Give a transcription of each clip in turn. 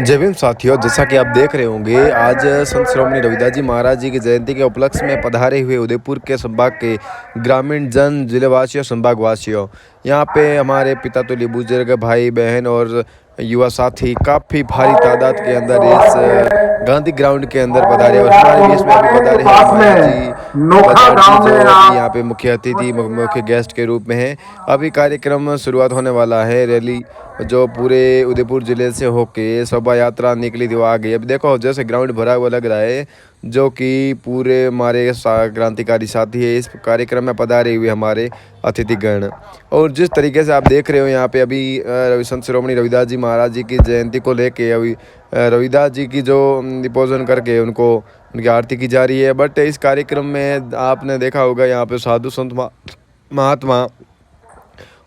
जय भीम साथियों, जैसा कि आप देख रहे होंगे आज संत श्रोमणी रविदास जी महाराज जी की जयंती के उपलक्ष्य में पधारे हुए उदयपुर के संभाग के ग्रामीण जन जिलेवासियों संभाग वासियों, यहाँ पे हमारे पिता तुल्य बुजुर्ग भाई बहन और युवा साथी काफ़ी भारी तादाद के अंदर इस गांधी ग्राउंड के अंदर पधारे और हमारे बीच में अभी पधारे हैं माया जी बजाज जी, जो अभी यहाँ पे मुख्य अतिथि मुख्य गेस्ट के रूप में हैं। अभी कार्यक्रम शुरुआत होने वाला है। रैली जो पूरे उदयपुर जिले से होके शोभा यात्रा निकली थी वो आ गई। अभी देखो जैसे ग्राउंड भरा हुआ लग रहा है, जो कि पूरे हमारे क्रांतिकारी साथी है इस कार्यक्रम में पधारे हुए हमारे अतिथिगण। और जिस तरीके से आप देख रहे हो यहाँ पे अभी संत श्रोमणी रविदास जी महाराज जी की जयंती को लेके अभी रविदास जी की जो पूजन करके उनको उनकी आरती की जा रही है। बट इस कार्यक्रम में आपने देखा होगा यहाँ पे साधु संत महात्मा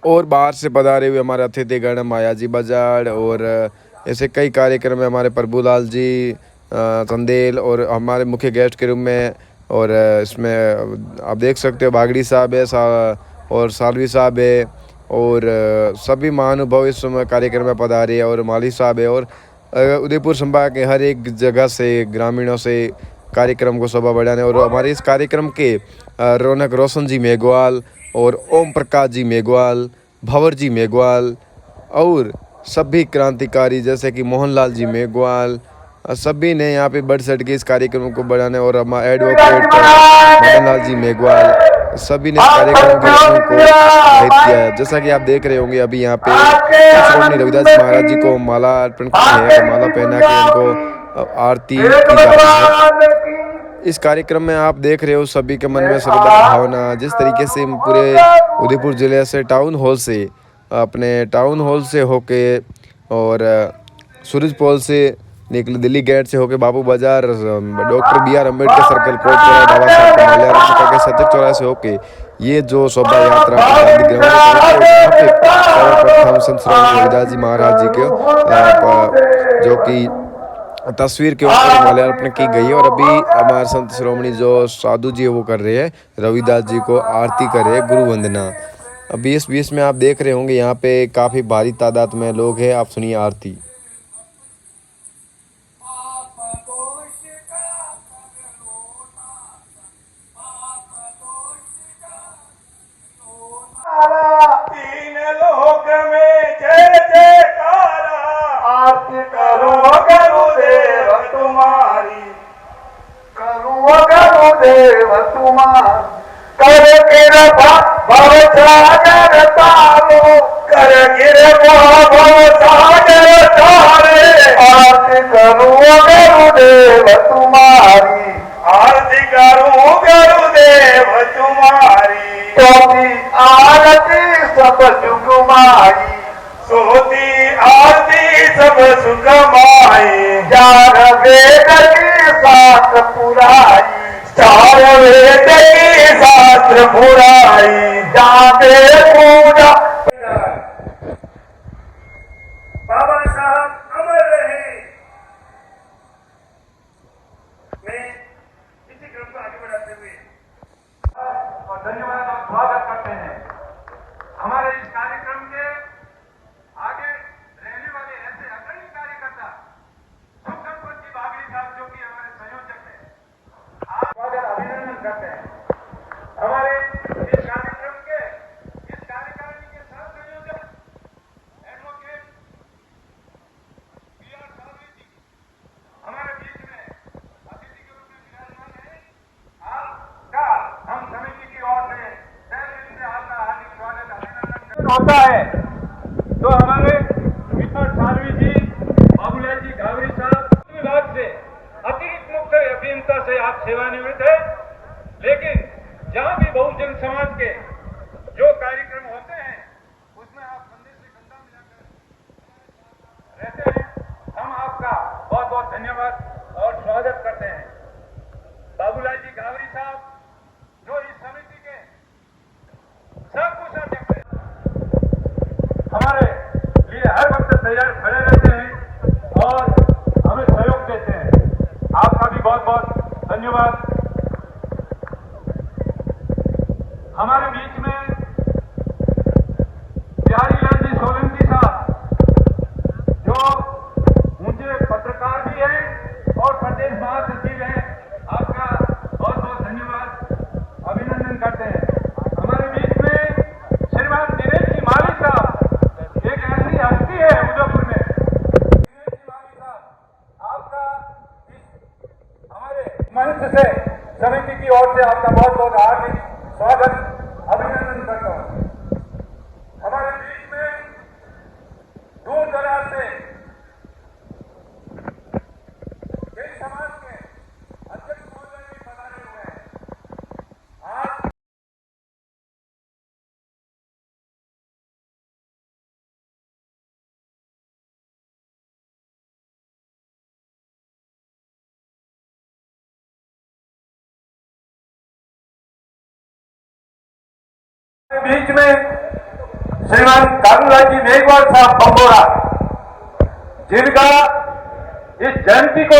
और बाहर से पधारे हुए हमारे अतिथिगण माया जी बजाड़ और ऐसे कई कार्यक्रम है हमारे प्रभुलाल जी चंदेल और हमारे मुख्य गेस्ट के रूप में। और इसमें आप देख सकते हो बागड़ी साहब है और सालवी साहब है और सभी महानुभाव इस समय कार्यक्रम में पधारे हैं और माली साहब है। और उदयपुर संभाग के हर एक जगह से ग्रामीणों से कार्यक्रम को शोभा बढ़ाने और हमारे इस कार्यक्रम के रौनक रोशन जी मेघवाल और ओम प्रकाश जी मेघवाल, भंवर जी मेघवाल और सभी क्रांतिकारी जैसे कि मोहनलाल जी मेघवाल, सभी ने यहाँ पे बढ़ चढ़ के इस कार्यक्रम को बढ़ाने और हमारे एडवोकेट मदनलाल जी मेघवाल सभी ने इस कार्यक्रम के रस्मों को शहीद किया है। जैसा कि आप देख रहे होंगे अभी यहाँ पे श्रोमणी रविदास जी महाराज जी को माला अर्पण की है, माला पहना के उनको आरती की जा रही है। इस कार्यक्रम में आप देख रहे हो सभी के मन में श्रद्धा भावना, जिस तरीके से पूरे उदयपुर जिले से अपने टाउन हॉल से होके और सूरज पोल से निकले, दिल्ली गेट से होके Babu Bazar, doctor B R Ambedkar circle, कोट चौराहे, बाबा साहब कमालिया के सतक चौराहे से होके ये जो शोभा यात्रा गांधी ग्राउंड पे सर्वप्रथम संत श्रोमणी रविदास जी महाराज जी के जो कि तस्वीर के ऊपर माल्यार्पण की गई है। और अभी हमारे संत श्रोमणी जो साधु जी है वो कर रहे हैं रविदास जी को आरती कर रहे हैं, गुरु वंदना। अभी इस बीच में आप देख रहे होंगे यहाँ पे काफ़ी भारी तादाद में लोग हैं। आप सुनिए आरती। तीन लोक में जय जयकारा, आरती करो गुरुदेव तुम्हारी, करो गुरुदेव तुम्हारी, कर कृपा भव सागर तारो, कर कृपा भव सागर तारे, आरती करो गुरुदेव तुम्हारी, आरती करो गुरुदेव तुम्हारी, आरती सब सुख माई, सोती आरती सब सुख माई, चार वेद की शास्त्र पुराई, चार वेद की शास्त्र पुराई, जाके पूजा बाबा साहब अमर रहे। मैं इसी क्रम को आगे बढ़ाते हुए और धन्यवाद और स्वागत करते हैं। हमारे इस कार्यक्रम के आगे रहने वाले ऐसे अग्रणी कार्यकर्ता सुख संपत जी बागड़ी साहब जो कि हमारे संयोजक हैं, आप स्वागत अभिनंदन करते हैं। हमारे इस कार्यक्रम के इस कार्यकारिणी के सह संयोजक एडवोकेट बी आर सालवी जी हमारे बीच में अतिथि के रूप में विराजमान है। आपका हम समिति की ओर से आपका हार्दिक स्वागत अभिनंदन होता है। तो हमारे मित्र सालवी जी, बाबूलाल जी घावरी साहब विभाग से अतिरिक्त मुख्य अभियंता से आप सेवानिवृत्त है, लेकिन जहां भी बहुजन समाज के जो कार्यक्रम होते हैं उसमें आप कंधे से कंधा मिलाकर रहते हैं। हम आपका बहुत बहुत धन्यवाद और स्वागत करते हैं। बाबूलाल जी घावरी साहब जो इस समिति के सर्वकुशल हैं, हमारे लिए हर वक्त तैयार खड़े रहते हैं और हमें सहयोग देते हैं। आपका भी बहुत बहुत धन्यवाद। महासचिव हैं, आपका बहुत बहुत धन्यवाद, अभिनंदन करते हैं। हमारे बीच में श्रीमान दिनेश जी माली साहब, एक ऐसी हस्ती है उदयपुर में। दिनेश जी माली साहब, आपका इस हमारे मंच से समिति की ओर से आपका बहुत बहुत हार्दिक स्वागत, अभिनंदन करता हूँ। हमारे बीच में दूर दराज से कई समाज के अध्यक्ष महोदय भी पधारे हुए हैं। आज बीच में श्रीमान कालूलाल जी मेघवाल साहब बंबोरा, जिनका इस जयंती को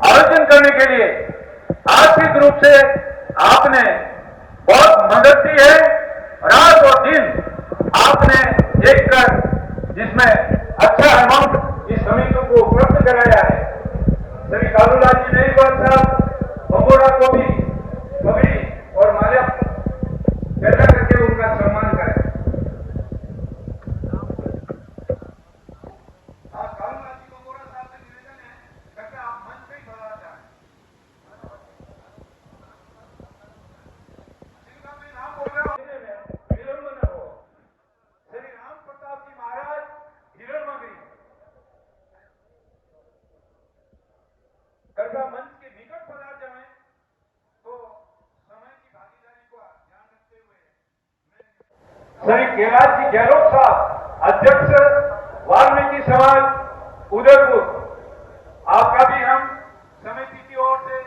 आयोजन करने के लिए आर्थिक रूप से आपने बहुत मदद दी है। रात और दिन आपने एक कर जिसमें अच्छा अमाउंट इस समिति को उपलब्ध कराया है। श्री कालूलाल जी मेघवाल साहब बंबोरा को भी पगड़ी और माल्या पैदा करके उनका सम्मान करें। कालूलाल जी बंबोरा साहब से निवेदन है, कृपया आप मंच पे ही बढ़ा जाए। जिनका मैं नाम बोल रहा हूं विलंब न हो। श्री राम प्रताप जी महाराज हिरणमगरी, कृपया मंच के निकट पधार जाए। तो समय की भागीदारी को ध्यान रखते हुए श्री कैलाश जी गहलोत साहब, अध्यक्ष वाल्मीकि समाज उदयपुर, आपका भी हम समिति की ओर से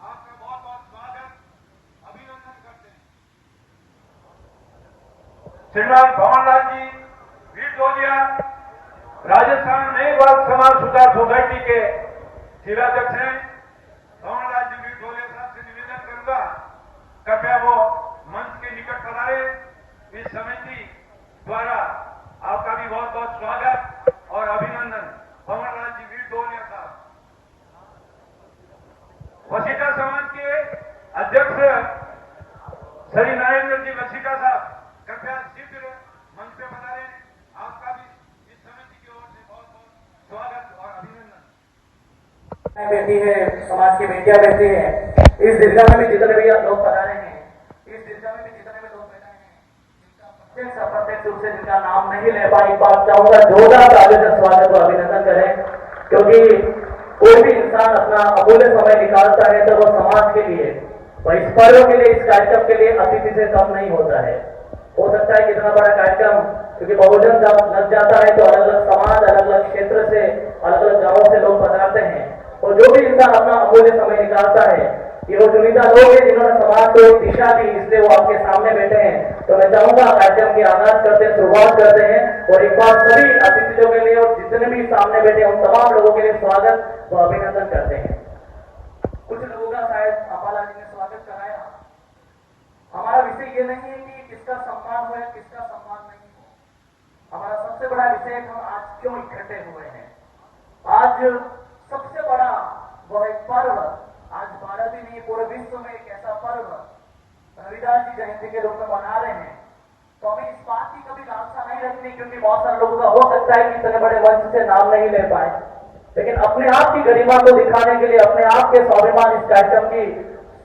आपका बहुत बहुत स्वागत, अभिनंदन करते हैं। श्रीमान भवनलाल जी वीरडोलिया, राजस्थान मेघवाल समाज सुधार सोसाइटी के जिलाध्यक्ष हैं। भवनलाल जी वीरडोलिया साहब से निवेदन करूंगा, कृपया वो मंच के निकट पधारे। इस समिति द्वारा आपका भी बहुत बहुत स्वागत और अभिनंदन। भवनलाल जी वीरडोलिया साहब, वसीटा समाज के अध्यक्ष श्री नरेंद्र जी वसीटा साहब, कृपया शीघ्र मंच पे पधारें। आपका भी इस समिति की ओर से बहुत बहुत स्वागत और अभिनंदन। बैठी है, समाज की बेटियां बैठी है। इस दिशा में भी जितने भी लोग पधारे हैं, इस दिशा में भी जितने भी लोग बैठे हैं, जिनका अप्रत्यक्ष रूप से जिनका नाम नहीं ले पाई, एक बात चाहूंगा जोरदार तालियों से स्वागत और अभिनंदन करें। क्योंकि कोई भी इंसान अपना अमूल्य समय निकालता है तो वो समाज के लिए, और इस पर्व के लिए, इस कार्यक्रम के लिए अतिथि से कम नहीं होता है। हो सकता है कितना बड़ा कार्यक्रम, क्योंकि बहुजन जब लग जाता है तो अलग अलग समाज, अलग अलग क्षेत्र से, अलग अलग गांवों से लोग पधारते हैं। और जो भी इंसान अपना अमूल्य समय निकालता है, ये वो चुनिंदा लोग हैं जिन्होंने समाज को एक दिशा दी, इसलिए वो आपके सामने बैठे हैं। तो मैं चाहूंगा कार्यक्रम की आगाज करते हैं, शुरुआत करते हैं, और एक बार सभी अतिथियों के लिए और जितने भी सामने बैठे हैं उन तमाम लोगों के लिए स्वागत व अभिनंदन करते हैं। कुछ लोगों का शायद अपाला जी ने स्वागत कराया। हमारा विषय ये नहीं है कि किसका सम्मान हो या किसका सम्मान नहीं हो। हमारा सबसे बड़ा विषय हम आज क्यों इकट्ठे हुए हैं। आज सबसे बड़ा वह एक पर्व, आज भारत ही नहीं पूरे विश्व में एक ऐसा पर्व रविदास जी जयंती के रूप में मना रहे हैं। तो हमें इस बात की कभी लालसा नहीं रखनी, क्योंकि बहुत सारे लोगों का हो सकता है कि इतने बड़े मंच से नाम नहीं ले पाए, लेकिन अपने आप की गरिमा को दिखाने के लिए, अपने आप के स्वाभिमान, इस कार्यक्रम की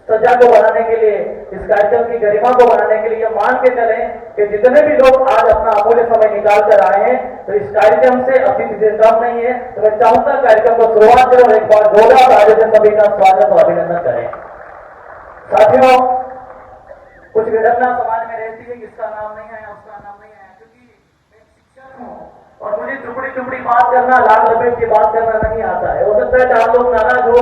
सजा को बनाने के लिए, इस कार्यक्रम की गरिमा को बनाने के लिए मान के चलें कि जितने भी लोग आज अपना अमूल्य समय निकाल कर आए हैं, तो इस कार्यक्रम से अतिथि से कम नहीं है। तो मैं चाहूंगा कार्यक्रम को शुरुआत करें और एक बार जोरदार तालियों से सभी का स्वागत और अभिनंदन करें। साथियों, कुछ विडंबना समाज में रहती है, किसका नाम नहीं आया, उसका नाम नहीं आया, क्योंकि मैं शिक्षक हूं और मुझे चुपड़ी चुपड़ी बात करना, लाल लपेट की बात करना नहीं आता है। हो सकता है चार लोग नाराज हो।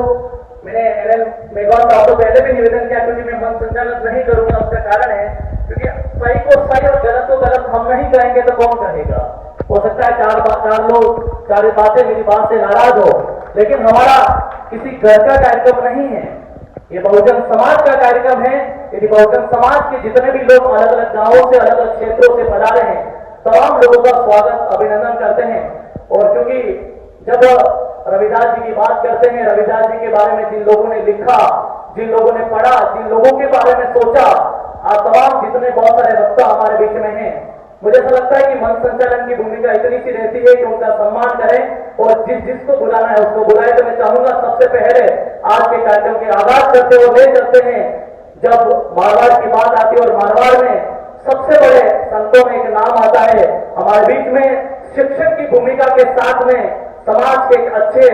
मैंने एनएल मेघवाल साहब को पहले भी निवेदन किया, क्योंकि मैं मंच संचालित नहीं करूंगा। उसका कारण है क्योंकि सही को सही और गलत को गलत हम नहीं कहेंगे तो कौन कहेगा। हो सकता है चार लोग, चार बातें मेरी बात से नाराज हो, लेकिन हमारा किसी घर का कार्यक्रम नहीं है, ये बहुजन समाज का कार्यक्रम है। यदि बहुजन समाज के जितने भी लोग अलग अलग गांवों से, अलग अलग क्षेत्रों से पधारे हैं, तमाम लोगों का स्वागत, अभिनंदन करते हैं। और क्योंकि जब रविदास जी की बात करते हैं, रविदास जी के बारे में जिन लोगों ने लिखा, जिन लोगों ने पढ़ा, जिन लोगों के बारे में सोचा, तमाम जितने बहुत सारे वक्ता हमारे बीच में हैं, मुझे ऐसा लगता है कि मंच संचालन की भूमिका इतनी सी रहती है कि उनका सम्मान करें और जिसको बुलाना है उसको बुलाए। तो मैं चाहूंगा सबसे पहले आज के कार्यक्रम के आगाज करते हुए ले चलते हैं, जब मारवाड़ की बात आती है और मारवाड़ में सबसे बड़े संतों में एक नाम आता है हमारे बीच में, शिक्षक की भूमिका के साथ में समाज के एक अच्छे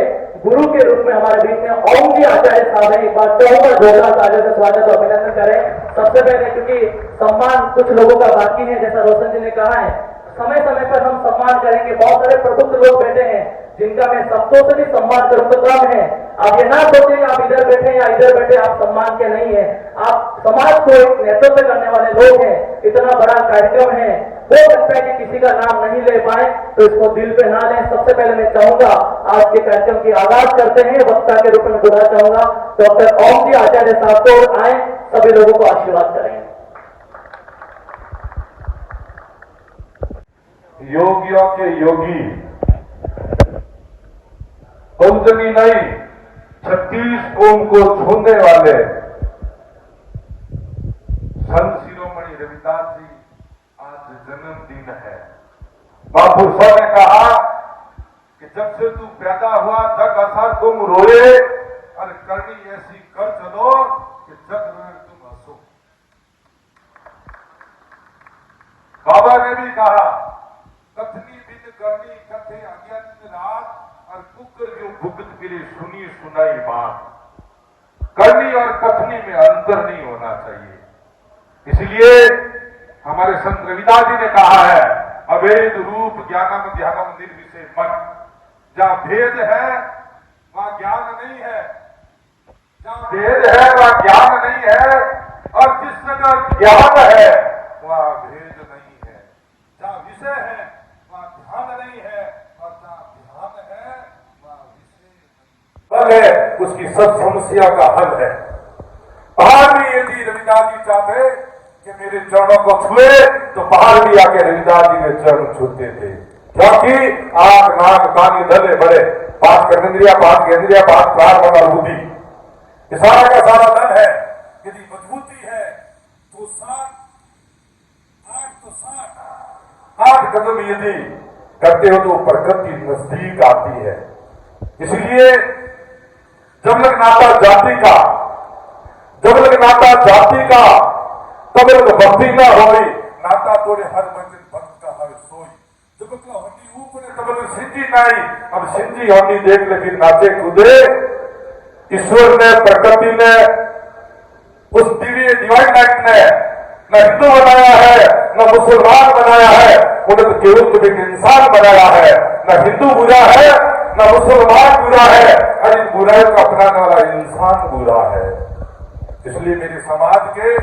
गुरु के रूप में हमारे बीच में ओम जी आचार्य साहब है। एक बार चाहूंगा जोरदार तालियों से स्वागत और अभिनंदन करें सबसे पहले, क्योंकि सम्मान कुछ लोगों का बाकी है, जैसा रोशन जी ने कहा है, समय समय पर हम सम्मान करेंगे। बहुत सारे प्रबुद्ध लोग बैठे हैं जिनका मैं शब्दों से भी सम्मान करूं तो कम है। आप ये ना सोचें कि आप इधर बैठे या इधर बैठे आप सम्मान के नहीं है, आप समाज को एक नेतृत्व करने वाले लोग हैं। इतना बड़ा कार्यक्रम है, हो सकता है कि किसी का नाम नहीं ले पाए तो इसको दिल पे ना लें। सबसे पहले मैं चाहूंगा आज के कार्यक्रम की आगाज करते हैं, वक्ता के रूप में बुलाना चाहूंगा डॉक्टर ओम जी आचार्य साहब को, आए सभी लोगों को आशीर्वाद करें। योगियों के योगी, पंचमी नहीं 36 कोम को छूने वाले संत शिरोमणि रविदास जी आज जन्मदिन है। महापुरुषों ने कहा कि जब से तू पैदा हुआ जग असर तुम रोए और करनी ऐसी कर चलो कि जग रोए तुम हंसो। बाबा ने भी कहा कथनी बिन करनी कथे अज्ञा दिन रात और कुकर जो भुगत गिरे सुनी सुनाई बात। करनी और कथनी में अंतर नहीं होना चाहिए। इसलिए हमारे संत रविदास जी ने कहा है अभेद रूप ज्ञानम ध्यानम निर्विषय मन। जहां भेद है वहां ज्ञान नहीं है, जहां भेद है वहां ज्ञान नहीं है, और जिस जगह ज्ञान है वहां भेद नहीं है। जहां विषय है वहां ध्यान नहीं है, और जहां ध्यान है वहां विषय नहीं है। उसकी सब समस्या का हल है। पहाड़ भी यदि रविदास जी चाहते कि मेरे चरणों को छुए तो पहाड़ भी आके रविदास जी के चरण छूते थे, क्योंकि आंख नाक कान धले बड़े पांच कर्मेंद्रिया, पांच केंद्रिया, पांच प्राण और बुद्धि, ये सारा का सारा धन है। यदि मजबूती है तो 8 कदम यदि करते हो तो प्रकृति नजदीक आती है। इसलिए जब लग नाता जाति का, जब लग नाता जाति का तब लग भक्ति न होई, नाता तोड़े हर मंजिल भक्त का हर सोई। जब हड्डी ऊपर तब लग सिंजी नाई, अब सिंजी हड्डी देख ले फिर नाचे कूदे। ईश्वर ने, प्रकृति ने, उस दिव्य डिवाइन एक्ट ने न हिंदू बनाया है न मुसलमान बनाया है, उन्हें तो केवल एक इंसान बनाया है। न हिंदू बुरा है न मुसलमान बुरा है, और इन बुराई को अपनाने वाला इंसान बुरा है। इसलिए मेरे समाज के